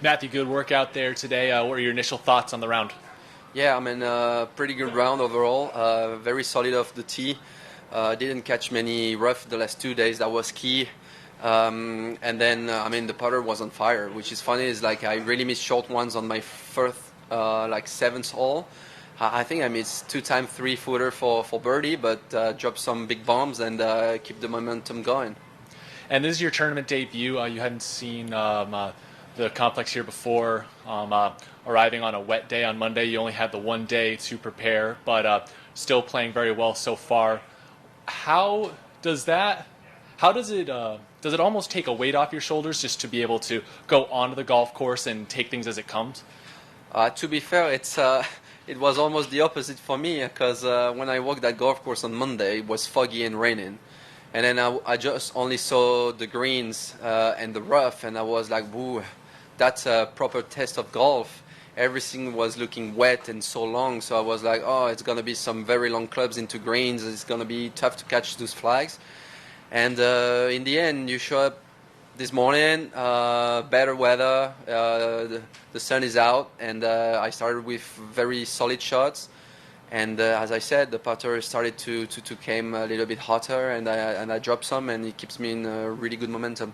Matthew, good work out there today. What are your initial thoughts on the round? Yeah, I mean, pretty good round overall. Very solid off the tee. Didn't catch many rough the last 2 days. That was key. And then, I mean, the putter was on fire, which is funny. Is like I really missed short ones on my first, like seventh hole. I think I missed 2 times 3-footer for birdie, but dropped some big bombs and keep the momentum going. And this is your tournament debut. You hadn't seen the complex here before. Arriving on a wet day on Monday, you only had the 1 day to prepare, but still playing very well so far. How does it almost take a weight off your shoulders just to be able to go onto the golf course and take things as it comes? To be fair, it was almost the opposite for me because when I walked that golf course on Monday, it was foggy and raining. And then I just only saw the greens and the rough, and I was like, "Woo, that's a proper test of golf." Everything was looking wet and so long, so I was like, "Oh, it's gonna be some very long clubs into greens. It's gonna be tough to catch those flags." And in the end, you show up this morning, better weather, the sun is out, and I started with very solid shots. And as I said, the putter started to came a little bit hotter, and I dropped some, and it keeps me in really good momentum.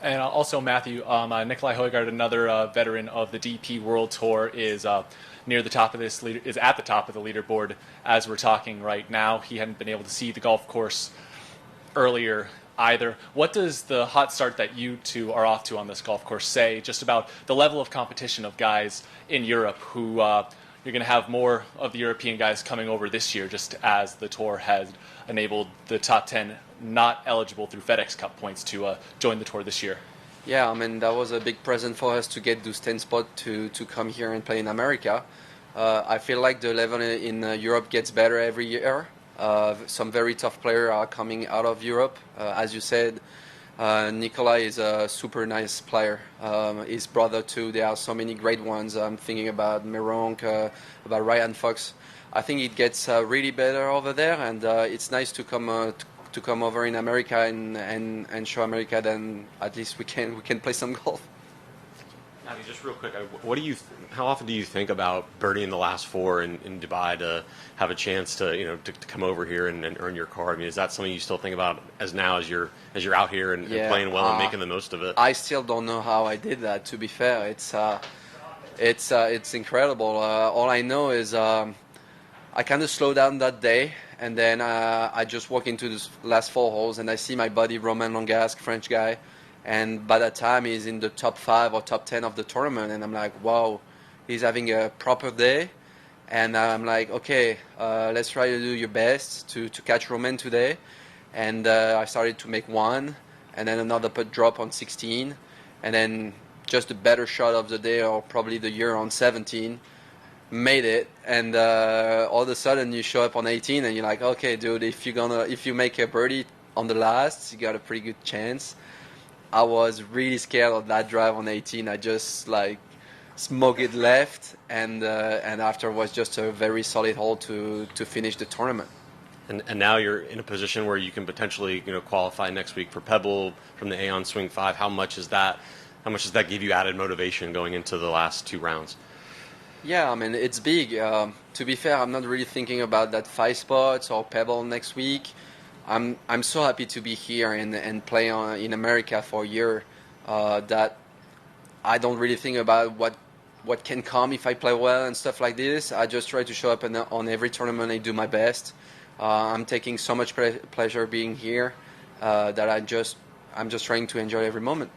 And also, Matthew, Nikolai Højgaard, another veteran of the DP World Tour, is near the top of is at the top of the leaderboard as we're talking right now. He hadn't been able to see the golf course earlier either. What does the hot start that you two are off to on this golf course say just about the level of competition of guys in Europe who you're going to have more of the European guys coming over this year, just as the tour has enabled the top 10 not eligible through FedEx Cup points to join the tour this year? Yeah, I mean, that was a big present for us to get those 10 spots to come here and play in America. I feel like the level in Europe gets better every year. Some very tough players are coming out of Europe. As you said, Nikolai is a super nice player. His brother too. There are so many great ones. I'm thinking about Meronk, about Ryan Fox. I think it gets really better over there, and it's nice to come over in America and show America. Then at least we can play some golf. Now, just real quick, how often do you think about birdieing the last four in Dubai to have a chance to come over here and earn your card? I mean, is that something you still think about as you're out here and playing well and making the most of it? I still don't know how I did that. To be fair, it's incredible. All I know is I kind of slowed down that day, and then I just walk into the last 4 holes, and I see my buddy Romain Langasque, French guy. And by that time, he's in the top 5 or top 10 of the tournament. And I'm like, wow, he's having a proper day. And I'm like, okay, let's try to do your best to catch Romain today. And I started to make one, and then another putt drop on 16. And then just a better shot of the day, or probably the year, on 17. Made it. And all of a sudden, you show up on 18, and you're like, okay, dude, if you make a birdie on the last, you got a pretty good chance. I was really scared of that drive on 18. I just smoked it left, and after was just a very solid hole to finish the tournament. And now you're in a position where you can potentially qualify next week for Pebble from the Aon Swing 5. How much does that give you added motivation going into the last 2 rounds? Yeah, I mean, it's big. To be fair, I'm not really thinking about that 5 spots or Pebble next week. I'm so happy to be here and play in America for a year that I don't really think about what can come if I play well and stuff like this. I just try to show up on every tournament and do my best. I'm taking so much pleasure being here that I'm just trying to enjoy every moment.